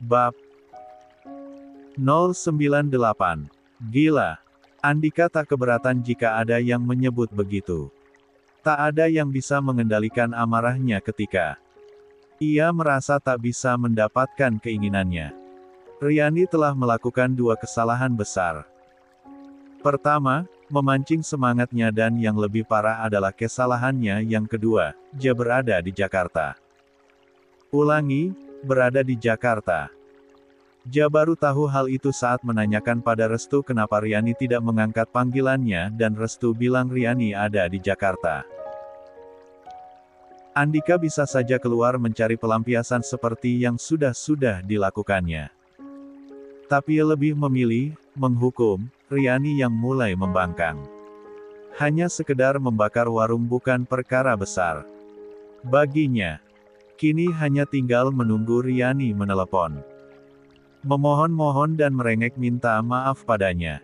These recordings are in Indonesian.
Bab 098. Gila. Andika tak keberatan jika ada yang menyebut begitu. Tak ada yang bisa mengendalikan amarahnya ketika ia merasa tak bisa mendapatkan keinginannya. Riani telah melakukan dua kesalahan besar. Pertama, memancing semangatnya, dan yang lebih parah adalah kesalahannya yang kedua, dia berada di Jakarta. Ulangi, berada di Jakarta. Dia baru tahu hal itu saat menanyakan pada Restu kenapa Riani tidak mengangkat panggilannya, dan Restu bilang Riani ada di Jakarta. Andika bisa saja keluar mencari pelampiasan seperti yang sudah dilakukannya. Tapi lebih memilih menghukum Riani yang mulai membangkang. Hanya sekedar membakar warung bukan perkara besar baginya. Kini hanya tinggal menunggu Riani menelepon, memohon-mohon dan merengek minta maaf padanya.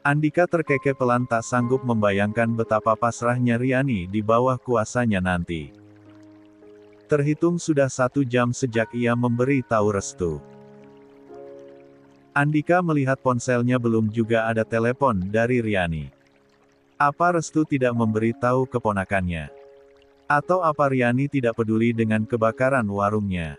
Andika terkekeh pelan, tak sanggup membayangkan betapa pasrahnya Riani di bawah kuasanya nanti. Terhitung sudah 1 jam sejak ia memberi tahu Restu. Andika melihat ponselnya belum juga ada telepon dari Riani. Apa Restu tidak memberi tahu keponakannya? Atau apa Riani tidak peduli dengan kebakaran warungnya?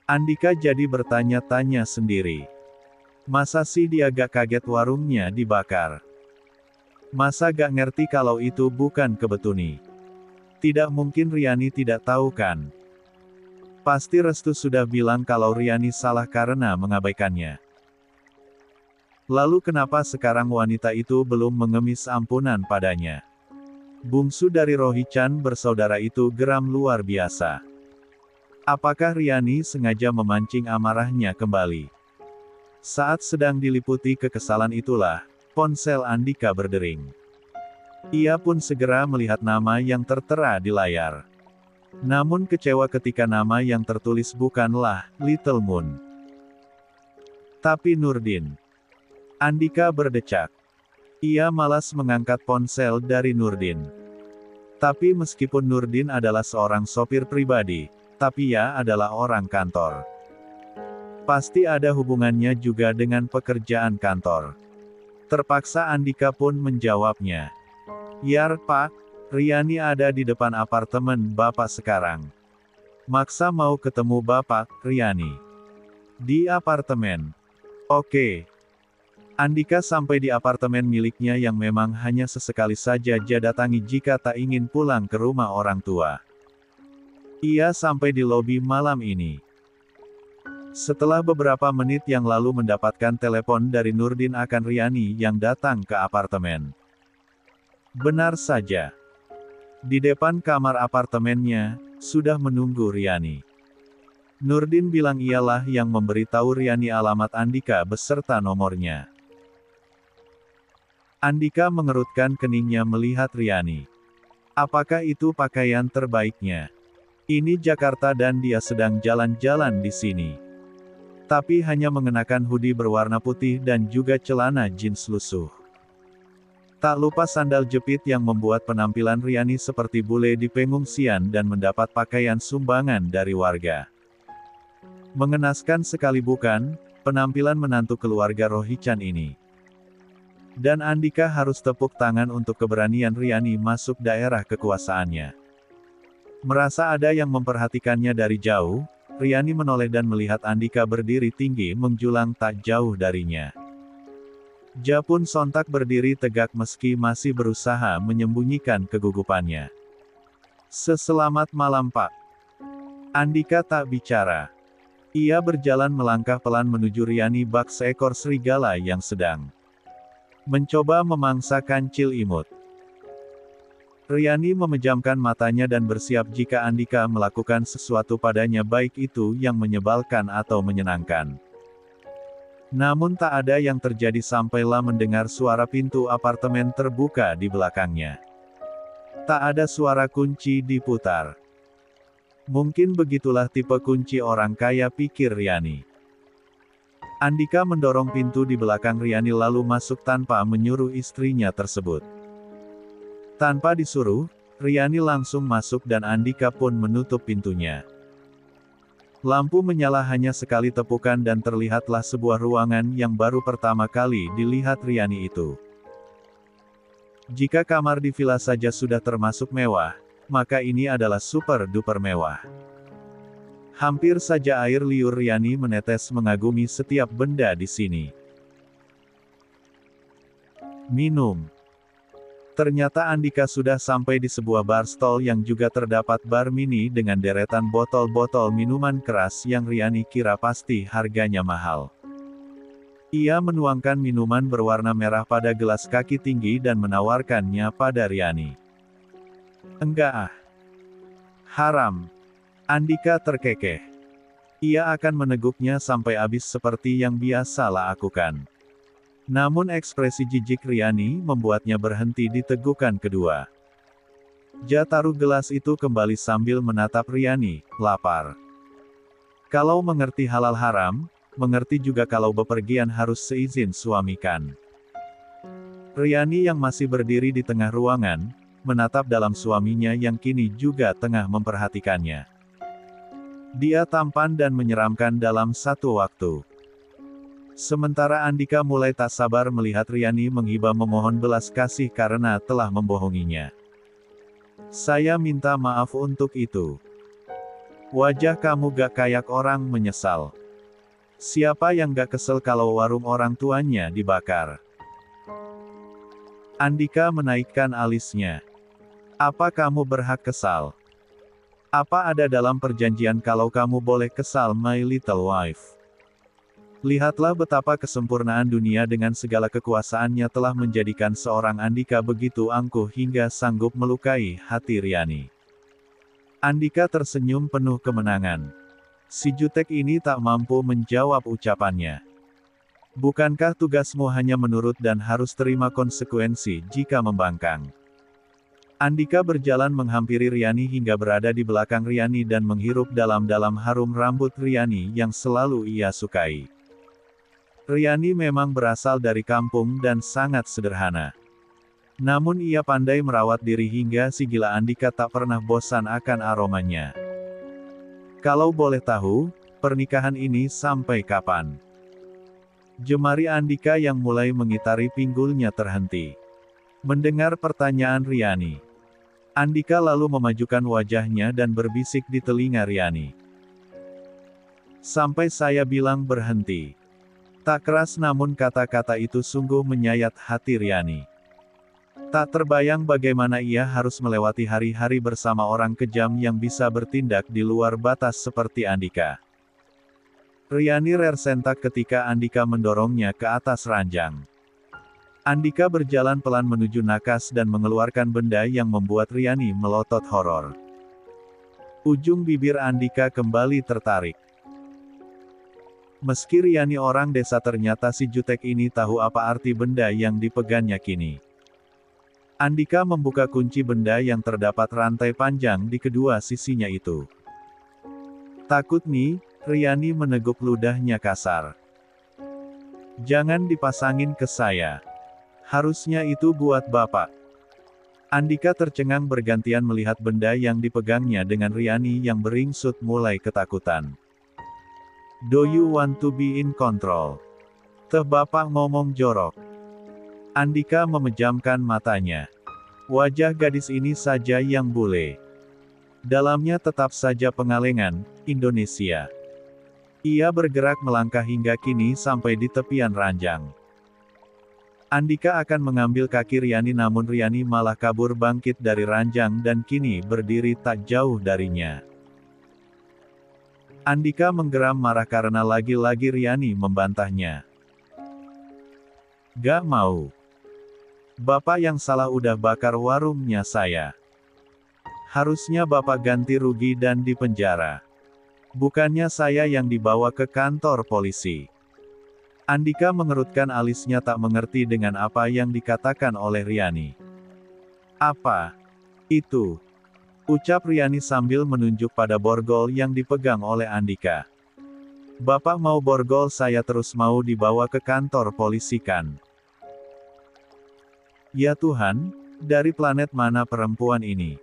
Andika jadi bertanya-tanya sendiri. Masa sih dia gak kaget warungnya dibakar? Masa gak ngerti kalau itu bukan kebetuni? Tidak mungkin Riani tidak tahu kan? Pasti Restu sudah bilang kalau Riani salah karena mengabaikannya. Lalu kenapa sekarang wanita itu belum mengemis ampunan padanya? Bungsu dari Rohichan bersaudara itu geram luar biasa. Apakah Riani sengaja memancing amarahnya kembali? Saat sedang diliputi kekesalan itulah, ponsel Andika berdering. Ia pun segera melihat nama yang tertera di layar. Namun kecewa ketika nama yang tertulis bukanlah Little Moon, tapi Nurdin. Andika berdecak. Ia malas mengangkat ponsel dari Nurdin. Tapi meskipun Nurdin adalah seorang sopir pribadi, tapi ia adalah orang kantor. Pasti ada hubungannya juga dengan pekerjaan kantor. Terpaksa Andika pun menjawabnya. Yar Pak, Riani ada di depan apartemen Bapak sekarang. Maksa mau ketemu Bapak, Riani. Di apartemen. Oke. Andika sampai di apartemen miliknya yang memang hanya sesekali saja dia datangi jika tak ingin pulang ke rumah orang tua. Ia sampai di lobi malam ini setelah beberapa menit yang lalu mendapatkan telepon dari Nurdin akan Riani yang datang ke apartemen. Benar saja. Di depan kamar apartemennya, sudah menunggu Riani. Nurdin bilang ialah yang memberitahu Riani alamat Andika beserta nomornya. Andika mengerutkan keningnya melihat Riani. Apakah itu pakaian terbaiknya? Ini Jakarta dan dia sedang jalan-jalan di sini. Tapi hanya mengenakan hoodie berwarna putih dan juga celana jeans lusuh. Tak lupa sandal jepit yang membuat penampilan Riani seperti bule di pengungsian dan mendapat pakaian sumbangan dari warga. Mengenaskan sekali bukan, penampilan menantu keluarga Rohichan ini. Dan Andika harus tepuk tangan untuk keberanian Riani masuk daerah kekuasaannya. Merasa ada yang memperhatikannya dari jauh, Riani menoleh dan melihat Andika berdiri tinggi menjulang tak jauh darinya. Dia pun sontak berdiri tegak meski masih berusaha menyembunyikan kegugupannya. Selamat malam Pak. Andika tak bicara. Ia berjalan melangkah pelan menuju Riani bak seekor serigala yang sedang mencoba memangsa kancil imut. Riani memejamkan matanya dan bersiap jika Andika melakukan sesuatu padanya, baik itu yang menyebalkan atau menyenangkan. Namun tak ada yang terjadi sampailah mendengar suara pintu apartemen terbuka di belakangnya. Tak ada suara kunci diputar. Mungkin begitulah tipe kunci orang kaya, pikir Riani. Andika mendorong pintu di belakang Riani lalu masuk tanpa menyuruh istrinya tersebut. Tanpa disuruh, Riani langsung masuk dan Andika pun menutup pintunya. Lampu menyala hanya sekali tepukan dan terlihatlah sebuah ruangan yang baru pertama kali dilihat Riani itu. Jika kamar di villa saja sudah termasuk mewah, maka ini adalah super duper mewah. Hampir saja air liur Riani menetes mengagumi setiap benda di sini. Minum. Ternyata Andika sudah sampai di sebuah bar stall yang juga terdapat bar mini dengan deretan botol-botol minuman keras yang Riani kira pasti harganya mahal. Ia menuangkan minuman berwarna merah pada gelas kaki tinggi dan menawarkannya pada Riani. Enggak ah. Haram. Andika terkekeh. Ia akan meneguknya sampai habis seperti yang biasa lakukan. Namun ekspresi jijik Riani membuatnya berhenti di tegukan kedua. Ja taruh gelas itu kembali sambil menatap Riani, lapar. Kalau mengerti halal haram, mengerti juga kalau bepergian harus seizin suami kan. Riani yang masih berdiri di tengah ruangan, menatap dalam suaminya yang kini juga tengah memperhatikannya. Dia tampan dan menyeramkan dalam satu waktu. Sementara Andika mulai tak sabar melihat Riani menghibah memohon belas kasih karena telah membohonginya. Saya minta maaf untuk itu. Wajah kamu gak kayak orang menyesal. Siapa yang gak kesel kalau warung orang tuanya dibakar? Andika menaikkan alisnya. Apa kamu berhak kesal? Apa ada dalam perjanjian kalau kamu boleh kesal, my little wife? Lihatlah betapa kesempurnaan dunia dengan segala kekuasaannya telah menjadikan seorang Andika begitu angkuh hingga sanggup melukai hati Riani. Andika tersenyum penuh kemenangan. Si jutek ini tak mampu menjawab ucapannya. Bukankah tugasmu hanya menurut dan harus terima konsekuensi jika membangkang? Andika berjalan menghampiri Riani hingga berada di belakang Riani dan menghirup dalam-dalam harum rambut Riani yang selalu ia sukai. Riani memang berasal dari kampung dan sangat sederhana. Namun ia pandai merawat diri hingga si gila Andika tak pernah bosan akan aromanya. Kalau boleh tahu, pernikahan ini sampai kapan? Jemari Andika yang mulai mengitari pinggulnya terhenti. Mendengar pertanyaan Riani, Andika lalu memajukan wajahnya dan berbisik di telinga Riani. Sampai saya bilang berhenti. Tak keras namun kata-kata itu sungguh menyayat hati Riani. Tak terbayang bagaimana ia harus melewati hari-hari bersama orang kejam yang bisa bertindak di luar batas seperti Andika. Riani tersentak ketika Andika mendorongnya ke atas ranjang. Andika berjalan pelan menuju nakas dan mengeluarkan benda yang membuat Riani melotot horor. Ujung bibir Andika kembali tertarik. Meski Riani orang desa, ternyata si jutek ini tahu apa arti benda yang dipegangnya kini. Andika membuka kunci benda yang terdapat rantai panjang di kedua sisinya itu. Takut nih, Riani meneguk ludahnya kasar. Jangan dipasangin ke saya. Harusnya itu buat bapak. Andika tercengang bergantian melihat benda yang dipegangnya dengan Riani yang beringsut mulai ketakutan. Do you want to be in control? Teh bapak ngomong jorok. Andika memejamkan matanya. Wajah gadis ini saja yang bule. Dalamnya tetap saja pengalengan, Indonesia. Ia bergerak melangkah hingga kini sampai di tepian ranjang. Andika akan mengambil kaki Riani namun Riani malah kabur bangkit dari ranjang dan kini berdiri tak jauh darinya. Andika menggeram marah karena lagi-lagi Riani membantahnya. Gak mau. Bapak yang salah, udah bakar warungnya saya. Harusnya bapak ganti rugi dan dipenjara. Bukannya saya yang dibawa ke kantor polisi. Andika mengerutkan alisnya tak mengerti dengan apa yang dikatakan oleh Riani. Apa itu? Ucap Riani sambil menunjuk pada borgol yang dipegang oleh Andika. Bapak mau borgol saya terus mau dibawa ke kantor polisi kan? Ya Tuhan, dari planet mana perempuan ini?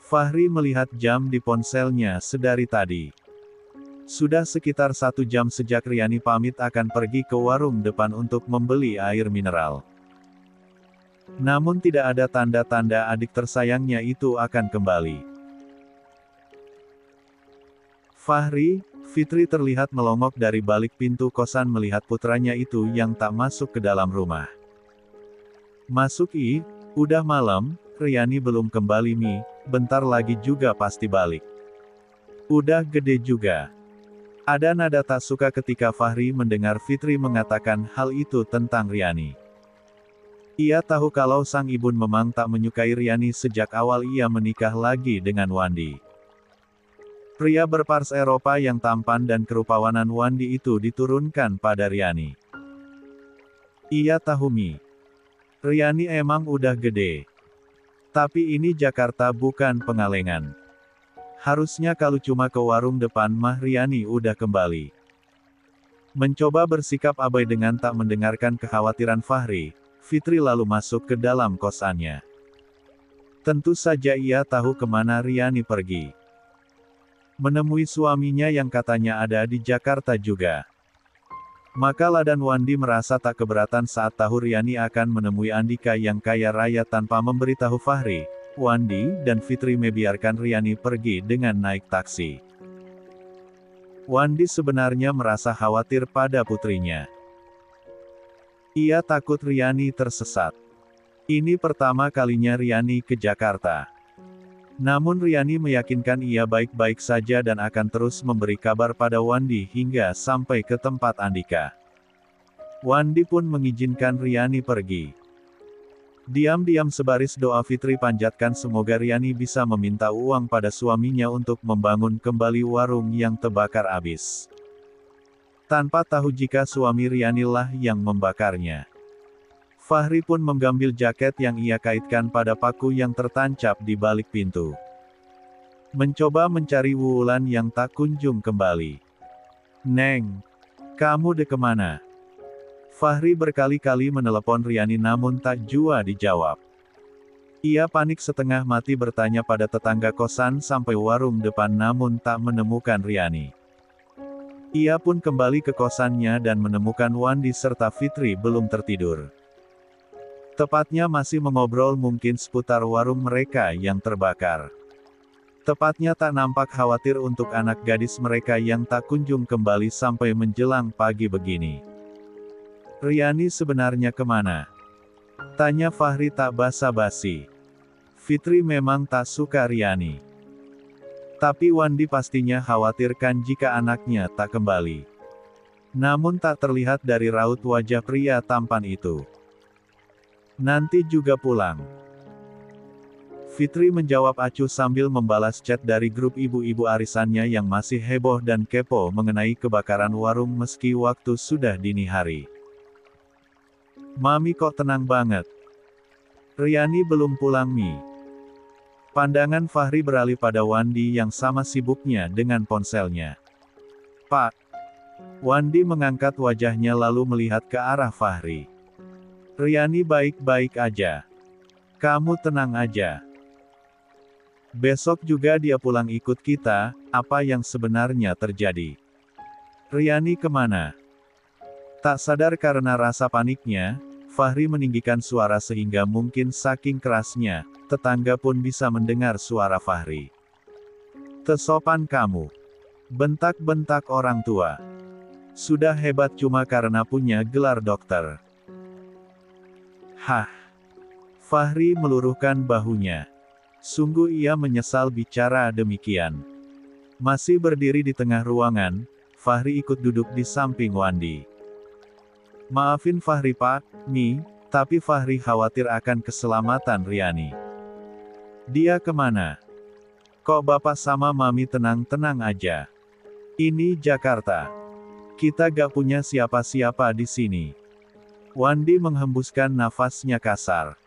Fahri melihat jam di ponselnya sedari tadi. Sudah sekitar 1 jam sejak Riani pamit akan pergi ke warung depan untuk membeli air mineral. Namun tidak ada tanda-tanda adik tersayangnya itu akan kembali. Fahri, Fitri terlihat melongok dari balik pintu kosan melihat putranya itu yang tak masuk ke dalam rumah. Masuk udah malam, Riani belum kembali Mi, bentar lagi juga pasti balik. Udah gede juga. Ada nada tak suka ketika Fahri mendengar Fitri mengatakan hal itu tentang Riani. Ia tahu kalau sang ibu memang tak menyukai Riani sejak awal ia menikah lagi dengan Wandi. Pria berpars Eropa yang tampan dan kerupawanan Wandi itu diturunkan pada Riani. Ia tahu Mi. Riani emang udah gede. Tapi ini Jakarta bukan Pengalengan. Harusnya kalau cuma ke warung depan mah Riani udah kembali. Mencoba bersikap abai dengan tak mendengarkan kekhawatiran Fahri, Fitri lalu masuk ke dalam kosannya. Tentu saja ia tahu kemana Riani pergi. Menemui suaminya yang katanya ada di Jakarta juga. Maka Ladan Wandi merasa tak keberatan saat tahu Riani akan menemui Andika yang kaya raya tanpa memberitahu Fahri. Wandi dan Fitri membiarkan Riani pergi dengan naik taksi. Wandi sebenarnya merasa khawatir pada putrinya. Ia takut Riani tersesat. Ini pertama kalinya Riani ke Jakarta. Namun Riani meyakinkan ia baik-baik saja dan akan terus memberi kabar pada Wandi hingga sampai ke tempat Andika. Wandi pun mengizinkan Riani pergi. Diam-diam sebaris doa Fitri panjatkan semoga Riani bisa meminta uang pada suaminya untuk membangun kembali warung yang terbakar habis. Tanpa tahu jika suami Riani lah yang membakarnya. Fahri pun mengambil jaket yang ia kaitkan pada paku yang tertancap di balik pintu. Mencoba mencari Wulan yang tak kunjung kembali. Neng, kamu de kemana? Fahri berkali-kali menelepon Riani namun tak jua dijawab. Ia panik setengah mati bertanya pada tetangga kosan sampai warung depan namun tak menemukan Riani. Ia pun kembali ke kosannya dan menemukan Wandi serta Fitri belum tertidur. Tepatnya masih mengobrol mungkin seputar warung mereka yang terbakar. Tepatnya tak nampak khawatir untuk anak gadis mereka yang tak kunjung kembali sampai menjelang pagi begini. Riani sebenarnya kemana? Tanya Fahri tak basa-basi. Fitri memang tak suka Riani. Tapi Wandi pastinya khawatirkan jika anaknya tak kembali. Namun tak terlihat dari raut wajah pria tampan itu. Nanti juga pulang. Fitri menjawab acuh sambil membalas chat dari grup ibu-ibu arisannya yang masih heboh dan kepo mengenai kebakaran warung meski waktu sudah dini hari. Mami kok tenang banget? Riani belum pulang Mi. Pandangan Fahri beralih pada Wandi yang sama sibuknya dengan ponselnya. Pak. Wandi mengangkat wajahnya lalu melihat ke arah Fahri. Riani baik-baik aja. Kamu tenang aja. Besok juga dia pulang ikut kita, apa yang sebenarnya terjadi? Riani kemana? Tak sadar karena rasa paniknya, Fahri meninggikan suara sehingga mungkin saking kerasnya, tetangga pun bisa mendengar suara Fahri. Tesopan kamu. Bentak-bentak orang tua. Sudah hebat cuma karena punya gelar dokter. Hah. Fahri meluruhkan bahunya. Sungguh ia menyesal bicara demikian. Masih berdiri di tengah ruangan, Fahri ikut duduk di samping Wandi. Maafin Fahri Pak, Mi, tapi Fahri khawatir akan keselamatan Riani. Dia kemana? Kok Bapak sama Mami tenang-tenang aja? Ini Jakarta. Kita gak punya siapa-siapa di sini. Wandi menghembuskan nafasnya kasar.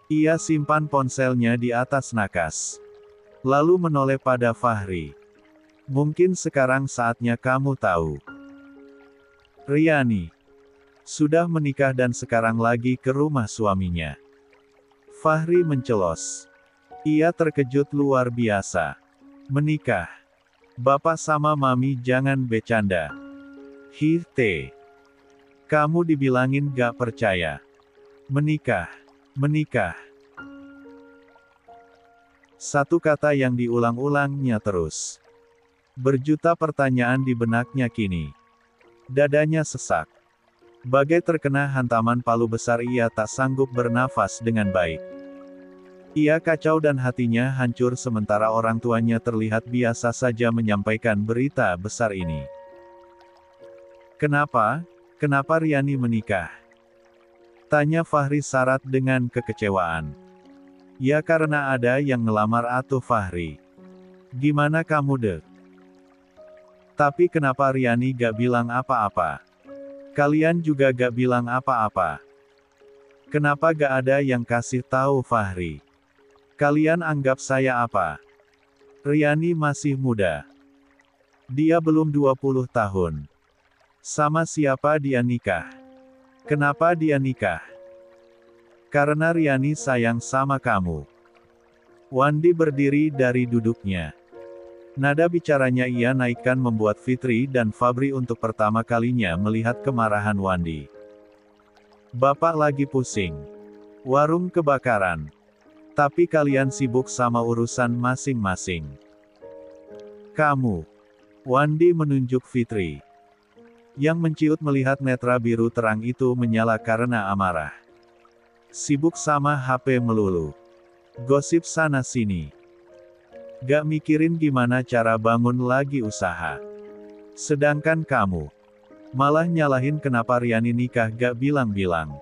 Ia simpan ponselnya di atas nakas. Lalu menoleh pada Fahri. Mungkin sekarang saatnya kamu tahu. Riani sudah menikah dan sekarang lagi ke rumah suaminya. Fahri mencelos. Ia terkejut luar biasa. Menikah. Bapak sama Mami jangan bercanda. Teh. Kamu dibilangin gak percaya. Menikah. Menikah. Satu kata yang diulang-ulangnya terus. Berjuta pertanyaan di benaknya kini. Dadanya sesak. Bagai terkena hantaman palu besar, ia tak sanggup bernafas dengan baik. Ia kacau dan hatinya hancur sementara orang tuanya terlihat biasa saja menyampaikan berita besar ini. Kenapa? Kenapa Riani menikah? Tanya Fahri syarat dengan kekecewaan. Ya karena ada yang ngelamar atuh Fahri. Gimana kamu dek? Tapi kenapa Riani gak bilang apa-apa? Kalian juga gak bilang apa-apa. Kenapa gak ada yang kasih tahu Fahri? Kalian anggap saya apa? Riani masih muda. Dia belum 20 tahun. Sama siapa dia nikah? Kenapa dia nikah? Karena Riani sayang sama kamu. Wandi berdiri dari duduknya. Nada bicaranya ia naikkan membuat Fitri dan Fabri untuk pertama kalinya melihat kemarahan Wandi. Bapak lagi pusing. Warung kebakaran. Tapi kalian sibuk sama urusan masing-masing. Kamu. Wandi menunjuk Fitri. Yang menciut melihat netra biru terang itu menyala karena amarah. Sibuk sama HP melulu. Gosip sana-sini. Gak mikirin gimana cara bangun lagi usaha. Sedangkan kamu. Malah nyalahin kenapa Riani nikah gak bilang-bilang.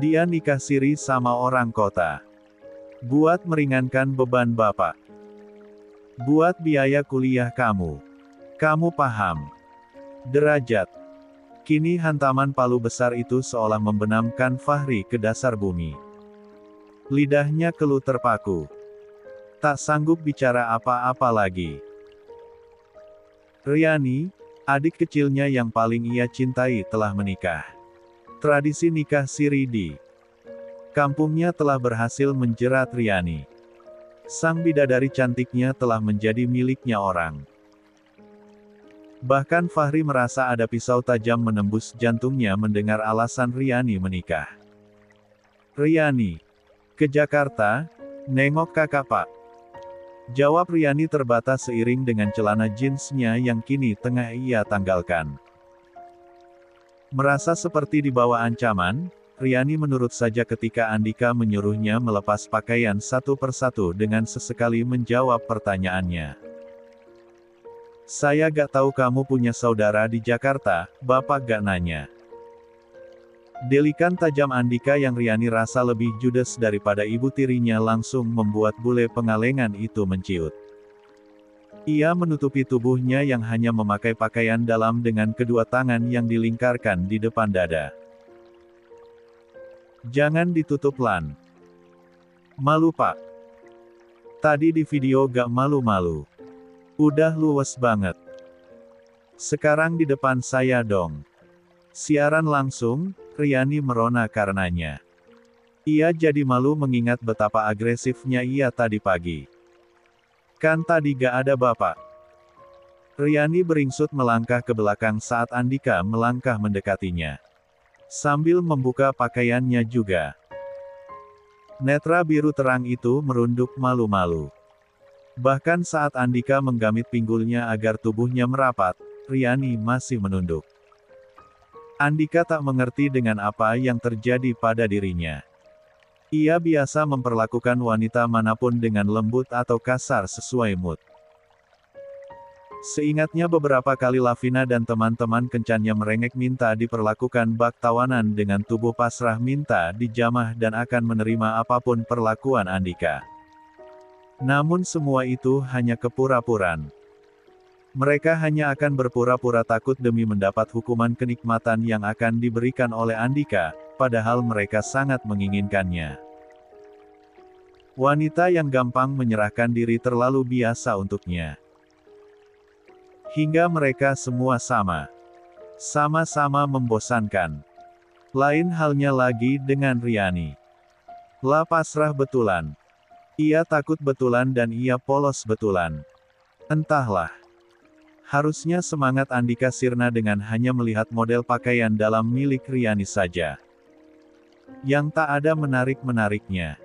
Dia nikah siri sama orang kota. Buat meringankan beban bapak. Buat biaya kuliah kamu. Kamu paham. Derajat. Kini hantaman palu besar itu seolah membenamkan Fahri ke dasar bumi. Lidahnya keluh terpaku. Tak sanggup bicara apa-apa lagi. Riani, adik kecilnya yang paling ia cintai telah menikah. Tradisi nikah siri di kampungnya telah berhasil menjerat Riani. Sang bidadari cantiknya telah menjadi miliknya orang. Bahkan Fahri merasa ada pisau tajam menembus jantungnya mendengar alasan Riani menikah. Riani. Ke Jakarta, nengok kakak pak. Jawab Riani terbatas seiring dengan celana jeansnya yang kini tengah ia tanggalkan. Merasa seperti dibawa ancaman, Riani menurut saja ketika Andika menyuruhnya melepas pakaian satu persatu dengan sesekali menjawab pertanyaannya. Saya gak tahu kamu punya saudara di Jakarta, bapak gak nanya. Delikan tajam Andika yang Riani rasa lebih judes daripada ibu tirinya langsung membuat bule pengalengan itu menciut. Ia menutupi tubuhnya yang hanya memakai pakaian dalam dengan kedua tangan yang dilingkarkan di depan dada. Jangan ditutup Lan. Malu pak. Tadi di video gak malu-malu. Udah luwes banget. Sekarang di depan saya dong. Siaran langsung, Riani merona karenanya. Ia jadi malu mengingat betapa agresifnya ia tadi pagi. Kan tadi gak ada bapak. Riani beringsut melangkah ke belakang saat Andika melangkah mendekatinya. Sambil membuka pakaiannya juga. Netra biru terang itu merunduk malu-malu. Bahkan saat Andika menggamit pinggulnya agar tubuhnya merapat, Riani masih menunduk. Andika tak mengerti dengan apa yang terjadi pada dirinya. Ia biasa memperlakukan wanita manapun dengan lembut atau kasar sesuai mood. Seingatnya beberapa kali Lavina dan teman-teman kencannya merengek minta diperlakukan bak tawanan dengan tubuh pasrah minta dijamah dan akan menerima apapun perlakuan Andika. Namun semua itu hanya kepura-puraan. Mereka hanya akan berpura-pura takut demi mendapat hukuman kenikmatan yang akan diberikan oleh Andika, padahal mereka sangat menginginkannya. Wanita yang gampang menyerahkan diri terlalu biasa untuknya. Hingga mereka semua sama. Sama-sama membosankan. Lain halnya lagi dengan Riani. La pasrah betulan. Ia takut betulan dan ia polos betulan. Entahlah. Harusnya semangat Andika sirna dengan hanya melihat model pakaian dalam milik Riani saja. Yang tak ada menarik-menariknya.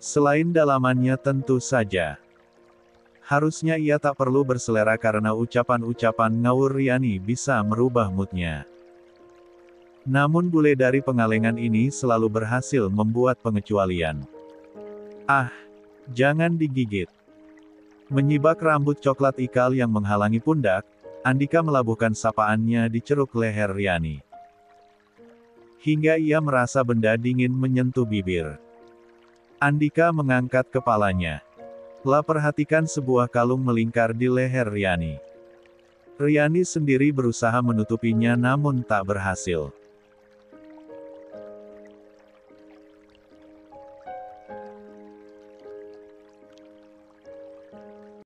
Selain dalamannya tentu saja. Harusnya ia tak perlu berselera karena ucapan-ucapan ngawur Riani bisa merubah moodnya. Namun bule dari Pengalengan ini selalu berhasil membuat pengecualian. Ah, jangan digigit. Menyibak rambut coklat ikal yang menghalangi pundak, Andika melabuhkan sapaannya di ceruk leher Riani. Hingga ia merasa benda dingin menyentuh bibir. Andika mengangkat kepalanya. Lah perhatikan sebuah kalung melingkar di leher Riani. Riani sendiri berusaha menutupinya namun tak berhasil.